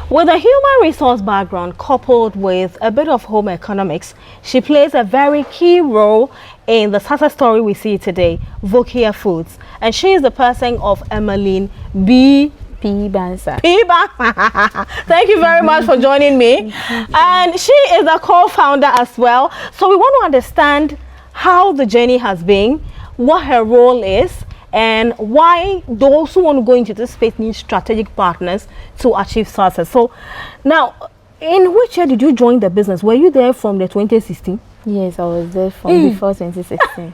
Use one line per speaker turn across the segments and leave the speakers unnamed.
With a human resource background coupled with a bit of home economics, she plays a very key role in the success story we see today, Vokia Foods. And she is the person of Emmeline B.
Bansa.
Thank you very much for joining me. And she is a co-founder as well. So we want to understand how the journey has been, what her role is, and why those who want to go into this space need strategic partners to achieve success. So now, in which year did you join the business? Were you there from the 2016?
Yes, I was there from before 2016.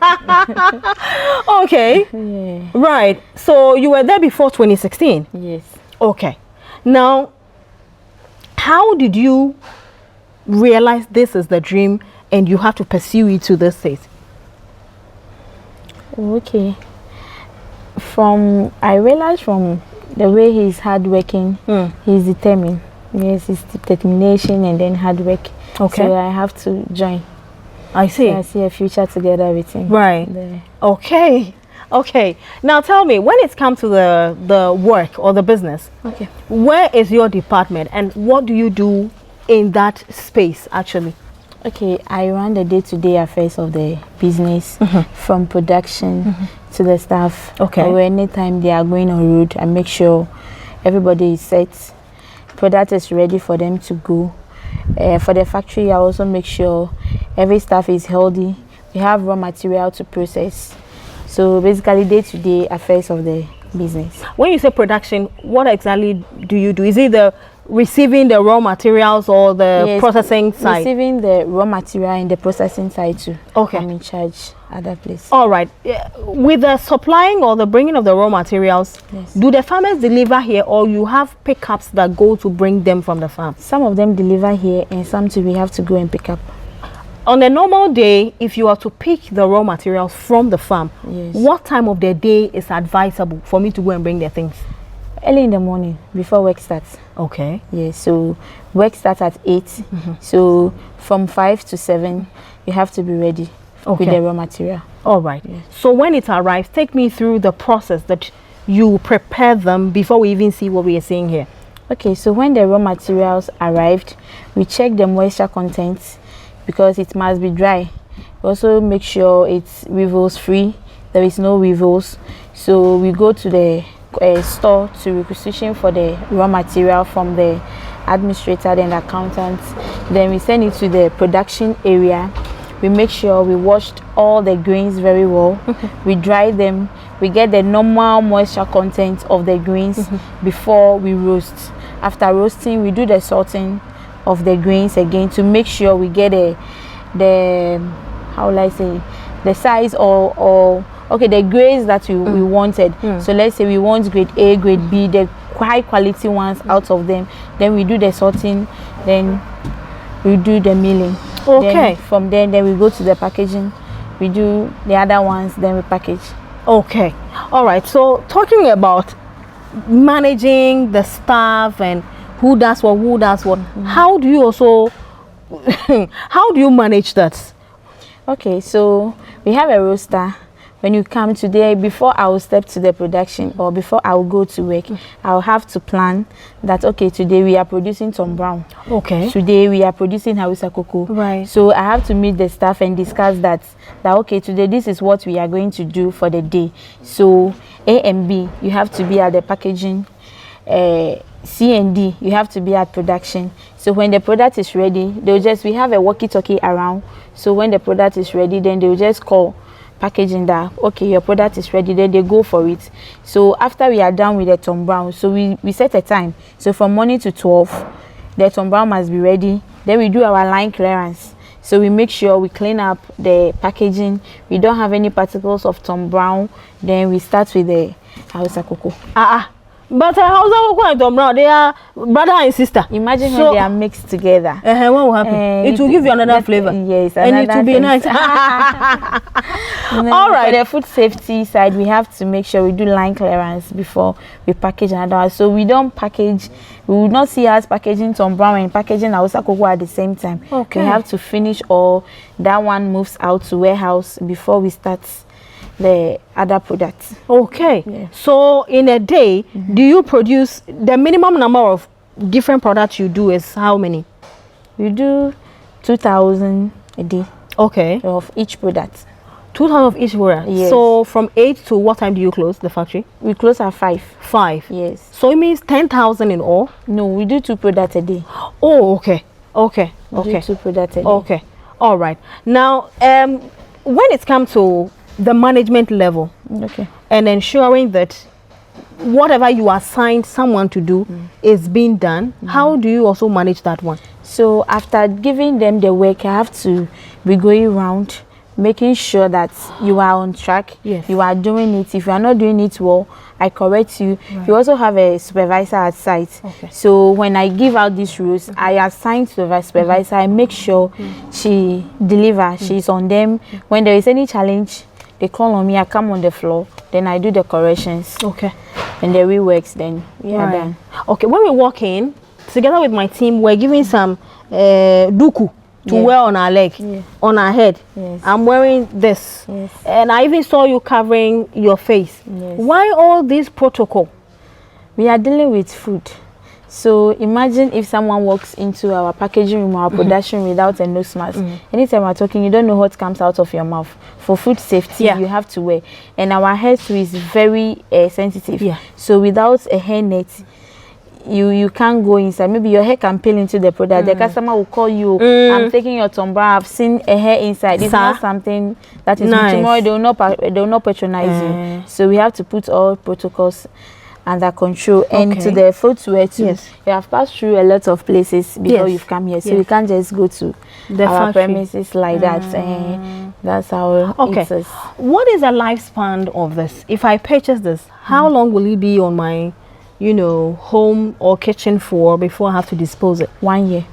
Okay.
Yeah.
Right. So you were there before 2016?
Yes.
Okay. Now, how did you realize this is the dream and you have to pursue it to this stage?
Okay. I realized from the way he's hardworking, he's determined. Yes, it's determination and then hard work.
Okay.
So I have to join.
I see.
So I see a future together with him.
Right.
There.
Okay. Okay. Now tell me, when it comes to the work or the business,
Okay.
where is your department and what do you do in that space actually?
Okay, I run the day-to-day affairs of the business, from production to the staff.
Okay.
Or anytime they are going on road, I make sure everybody is set. Product is ready for them to go. For the factory, I also make sure every staff is healthy. We have raw material to process. So basically, day-to-day affairs of the business.
When you say production, what exactly do you do? Is it the receiving the raw materials or the processing side?
Receiving the raw material and the processing side too.
Okay.
I'm in charge at that place.
All right. With the supplying or the bringing of the raw materials, do the farmers deliver here or you have pickups that go to bring them from the farm?
Some of them deliver here and some too we have to go and pick up.
On a normal day, if you are to pick the raw materials from the farm, what time of the day is advisable for me to go and bring the things?
Early in the morning before work starts.
Okay.
Yes, so work starts at 8. So from 5 to 7, you have to be ready with the raw material.
All right. Yes. So when it arrives, take me through the process that you prepare them before we even see what we are seeing here.
Okay, so when the raw materials arrived, we check the moisture content because it must be dry. We also make sure it's weevils free. There is no weevils. So we go to the store to requisition for the raw material from the administrator and accountant. Then we send it to the production area. We make sure we washed all the grains very well. We dry them. We get the normal moisture content of the grains before we roast. After roasting, we do the sorting of the grains again to make sure we get the how will I say, the size or okay, the grades that we wanted. So let's say we want grade A, grade B, the high quality ones out of them. Then we do the sorting, then we do the milling.
Okay.
Then from then we go to the packaging. We do the other ones, then we package.
Okay. All right. So talking about managing the staff and who does what, how do you also how do you manage that?
Okay, so we have a roster. When you come today, before I will step to the production or before I will go to work, I'll have to plan that, okay, today we are producing Tom Brown. Okay. Today we are producing Hausa Cocoa. Right. So I have to meet the staff and discuss that okay, today this is what we are going to do for the day. So A and B, you have to be at the packaging. C and D, you have to be at production. So when the product is ready, we have a walkie-talkie around. So when the product is ready, then they'll just call packaging that, okay, your product is ready, then they go for it. So after we are done with the Tom Brown, so we set a time. So from morning to 12, the Tom Brown must be ready. Then we do our line clearance. So we make sure we clean up the packaging. We don't have any particles of Tom Brown. Then we start with the Hausa Cocoa.
But Hausa Cocoa and Tom Brown, they are brother and sister.
Imagine when they are mixed together.
What will happen? It will give you another flavor.
Yes,
and it will be nice. All right.
For the food safety side, we have to make sure we do line clearance before we package another. So we don't package. We will not see us packaging Tom Brown and packaging Hausa Cocoa at the same time. Okay. We have to finish all. That one moves out to warehouse before we start the other products.
Okay.
Yeah.
So in a day, do you produce the minimum number of different products you do is how many?
We do 2,000 a day.
Okay.
Of each product.
2,000 of each product.
Yes.
So from 8 to what time do you close the factory?
We close at 5.
5.
Yes.
So it means 10,000 in all?
No, we do 2 products a day.
Oh, okay. Okay.
We
Okay.
do 2 products a day.
Okay. All right. Now, when it comes to the management level,
Okay.
and ensuring that whatever you assign someone to do is being done, how do you also manage that one?
So after giving them the work, I have to be going around, making sure that you are on track.
Yes.
You are doing it. If you are not doing it well, I correct you.
Right.
You also have a supervisor at site.
Okay.
So when I give out these rules, I assign to the supervisor. I make sure she delivers. She's on them. When there is any challenge, they call on me. I come on the floor. Then I do the corrections.
Okay.
And the reworks. Then we are done.
Okay. When we walk in, together with my team, we're giving some duku to wear on our leg, on our head.
Yes.
I'm wearing this.
Yes.
And I even saw you covering your face.
Yes.
Why all this protocol?
We are dealing with food. So imagine if someone walks into our packaging room, our production room without a nose mask. Anytime we're talking, you don't know what comes out of your mouth. For food safety, you have to wear. And our hair too is very sensitive.
Yeah.
So without a hair net, you can't go inside. Maybe your hair can peel into the product. The customer will call you, I'm taking your tumbler, I've seen a hair inside. It's not something that is tomorrow they will not patronize you. So we have to put all protocols under control. And to the footwear too, you have passed through a lot of places before you've come here. So you can't just go to our premises like that. That's how it is.
What is the lifespan of this? If I purchase this, how long will it be on my home or kitchen for before I have to dispose it?
1 year.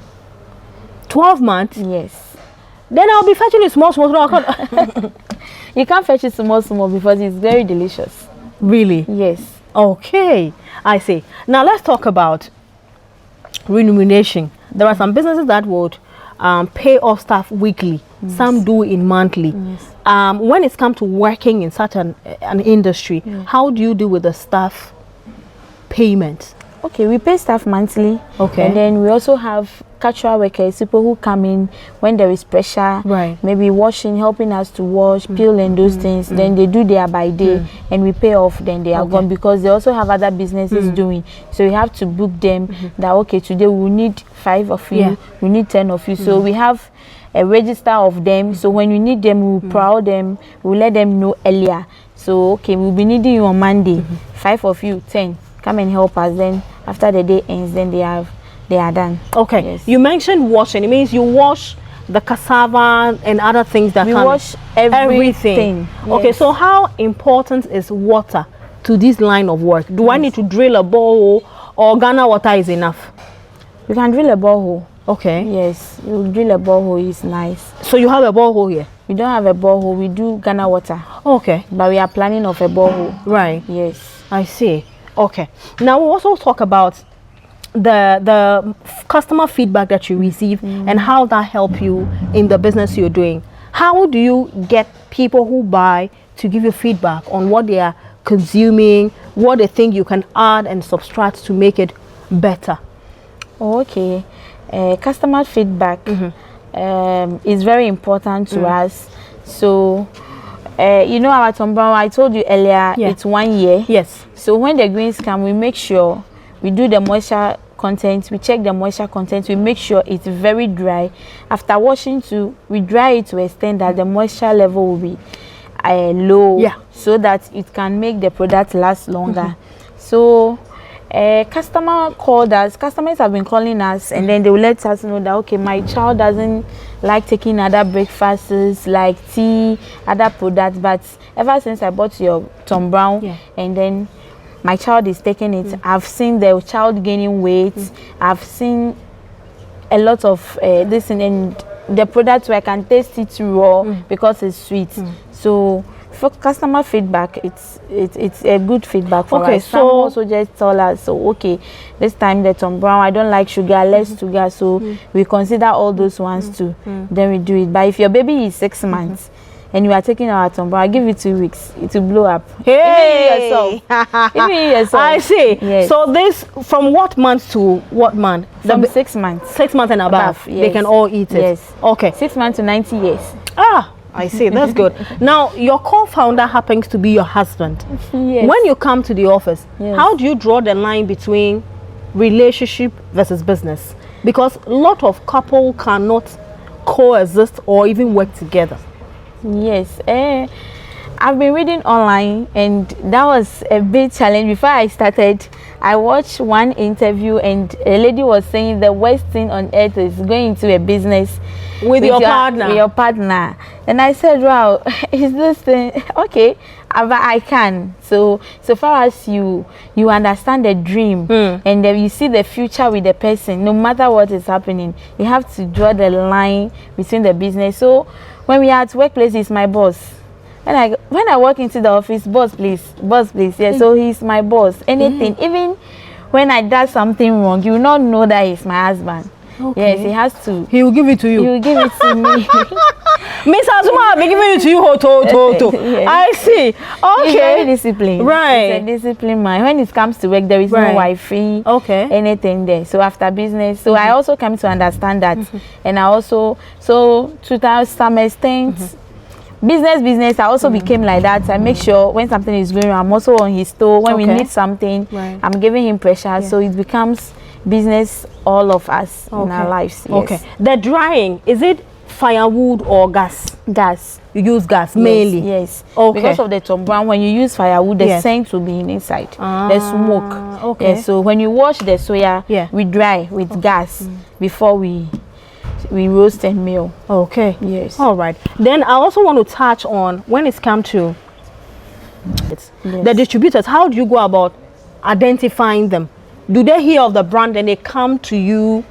12 months?
Yes.
Then I'll be fetching it small.
You can't fetch it small because it's very delicious.
Really?
Yes.
Okay, I see. Now let's talk about remuneration. There are some businesses that would pay off staff weekly. Some do in monthly. When it's come to working in such an industry, how do you deal with the staff payment?
Okay, we pay staff monthly.
Okay.
And then we also have casual workers, people who come in when there is pressure.
Right.
Maybe washing, helping us to wash, peel and those things. Then they do their by day and we pay off, then they are gone because they also have other businesses doing. So we have to book them that, okay, today we need 5 of you, we need 10 of you. So we have a register of them. So when you need them, we will prowl them, we'll let them know earlier. So, okay, we'll be needing you on Monday, 5 of you, 10. Come and help us. Then after the day ends, then they are done.
Okay.
Yes.
You mentioned washing. It means you wash the cassava and other things that
we wash everything.
Okay.
Yes.
So how important is water to this line of work? Do I need to drill a borehole or Ghana water is enough?
You can drill a borehole.
Okay.
Yes, you drill a borehole is nice.
So you have a borehole here?
We don't have a borehole. We do Ghana water.
Okay.
But we are planning of a borehole.
Right.
Yes.
I see. Okay. Now we'll also talk about the customer feedback that you receive and how that help you in the business you're doing. How do you get people who buy to give you feedback on what they are consuming, what they think you can add and subtract to make it better?
Okay. Customer feedback is very important to us. So our tumbler, I told you earlier, it's 1 year.
Yes.
So when the greens come, we make sure we do the moisture content, we check the moisture content, we make sure it's very dry. After washing too, we dry it to extent that the moisture level will be low, so that it can make the product last longer. So customers have been calling us, and then they will let us know that, okay, my child doesn't like taking other breakfasts like tea, other products, but ever since I bought your Tom Brown, and then my child is taking it, I've seen the child gaining weight, I've seen a lot of this, and the product where I can taste it raw because it's sweet. So for customer feedback, it's a good feedback for us. Some also just tell us, so okay, this time the Tom Brown, I don't like sugar, less sugar, so we consider all those ones too. Then we do it. But if your baby is 6 months, and you are taking our Tom Brown, I'll give you 2 weeks. It will blow up.
Hey!
Even you yourself.
I see.
Yes.
So this, from what month to what month?
From 6 months.
6 months and above,
yes.
they can all eat it?
Yes.
Okay.
6 months to 90 years.
Ah, I see. That's good. Now, your co-founder happens to be your husband.
Yes.
When you come to the office,
yes.
how do you draw the line between relationship versus business? Because a lot of couple cannot coexist or even work together.
Yes. I've been reading online, and that was a big challenge. Before I started, I watched one interview, and a lady was saying the worst thing on earth is going into a business
with your partner.
With your partner. And I said, wow, is this thing okay? But I can. So far as you understand the dream, and then you see the future with the person, no matter what is happening, you have to draw the line between the business. So when we are at workplace, he's my boss. When I walk into the office, boss please. Yeah, so he's my boss. Anything, even when I do something wrong, you will not know that he's my husband. Okay. Yes, he has to.
He will give it to you.
He will give it to me.
Miss Asuma, I'll be giving it to you.
Yes.
I see. Okay.
He's very disciplined.
Right.
He's a disciplined man. When it comes to work, there is no Wi-Fi.
Okay.
Anything there. So after business, so I also come to understand that, and I also to some extent. Business, I also became like that. I make sure when something is going wrong, I'm also on his toe. When we need something, I'm giving him pressure. So it becomes business, all of us in our lives. Yes.
Okay. The drying, is it firewood or gas?
Gas.
You use gas mainly?
Yes.
Okay.
Because of the Tom Brown, when you use firewood, the scent will be inside. The smoke.
Okay.
Yes. So when you wash the soya, we dry with gas before we roast and mill.
Okay.
Yes.
All right. Then I also want to touch on when it's come to the distributors. How do you go about identifying them? Do they hear of the brand and they come to you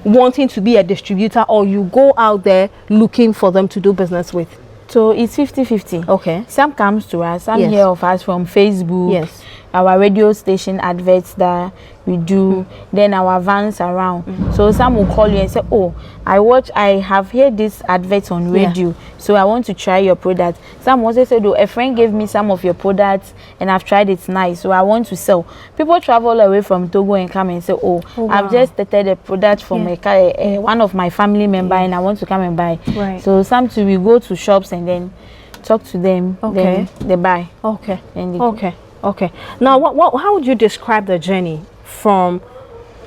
wanting to be a distributor, or you go out there looking for them to do business with?
So it's 50-50.
Okay.
Some comes to us, some hear of us from Facebook.
Yes.
Our radio station adverts that we do, then our vans around. So some will call you and say, oh, I have heard this advert on radio, so I want to try your product. Some also say, oh, a friend gave me some of your products and I've tried it, nice, so I want to sell. People travel away from Togo and come and say, oh wow, I've just tested a product from one of my family member and I want to come and buy.
Right.
So sometimes we go to shops and then talk to them, then they buy.
Okay.
And
Okay. Now, how would you describe the journey from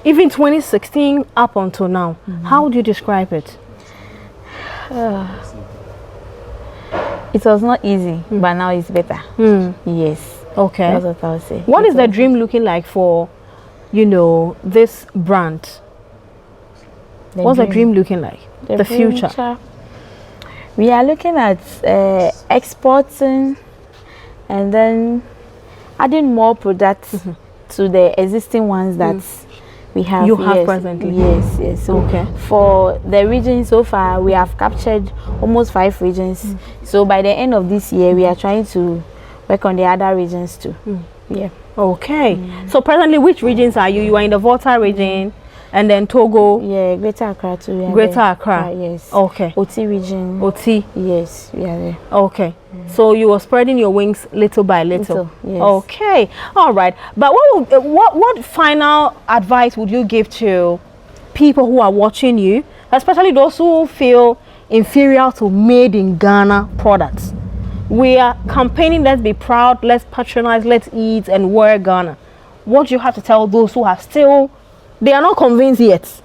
even 2016 up until now? How would you describe it?
It was not easy, but now it's better. Yes.
Okay.
That's what I would say.
What is the dream looking like for, this brand? What's the dream looking like? The future. We are looking at exporting and then adding more products to the existing ones that we have. You have presently. Yes. So for the region so far, we have captured almost 5 regions. So by the end of this year, we are trying to work on the other regions too. Yeah. Okay. So presently, which regions are you? You are in the Volta region. And then Togo. Yeah,
Greater Accra too.
Greater Accra.
Yes.
Okay.
OT region.
OT.
Yes, we are there.
Okay. So you are spreading your wings little by little.
Yes.
Okay. All right. But what final advice would you give to people who are watching you, especially those who feel inferior to made in Ghana products? We are campaigning, let's be proud, let's patronize, let's eat and wear Ghana. What do you have to tell those who are still, they are not convinced yet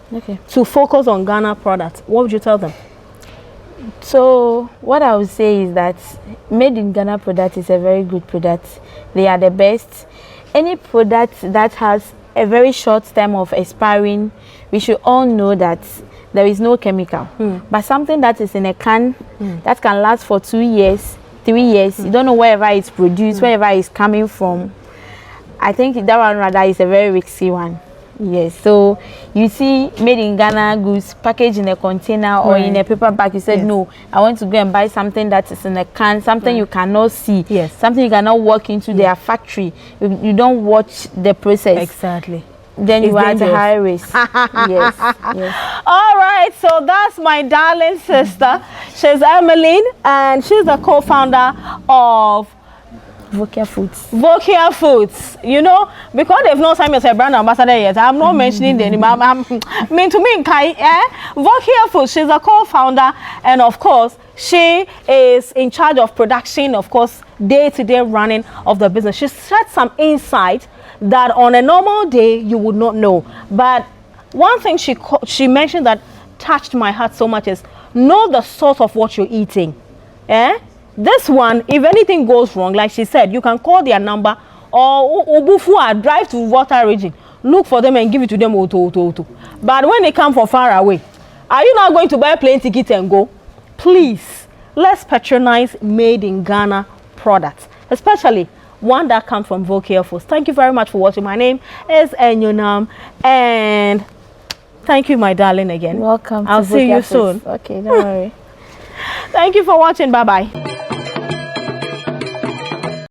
to focus on Ghana products? What would you tell them?
So what I would say is that made in Ghana product is a very good product. They are the best. Any product that has a very short time of expiring, we should all know that there is no chemical. But something that is in a can that can last for 2 years, 3 years, you don't know wherever it's produced, wherever it's coming from. I think that one rather is a very risky one. Yes, so you see made in Ghana goods packaged in a container or in a paper bag. You said, no, I want to go and buy something that is in a can, something you cannot see, something you cannot walk into their factory. You don't watch the process.
Exactly.
then
it's
you are at a
dangerous.
high risk. Yes, yes.
All right, so that's my darling sister. She's Emmeline, and she's the co-founder of
Vokia Foods.
Vokia Foods. You know, because they've not signed me as a brand ambassador yet, I'm not mentioning the name. Vokia Foods, she's a co-founder, and of course, she is in charge of production, of course, day-to-day running of the business. She shared some insight that on a normal day you would not know. But one thing she mentioned that touched my heart so much is know the source of what you're eating. This one, if anything goes wrong, like she said, you can call their number or drive to water region, look for them and give it to them. But when they come from far away, are you not going to buy a plane ticket and go? Please, let's patronize made in Ghana products, especially one that comes from Vokia Foods. Thank you very much for watching. My name is Enyonam, and thank you, my darling, again.
Welcome.
I'll see you soon.
Okay, don't worry.
Thank you for watching. Bye-bye.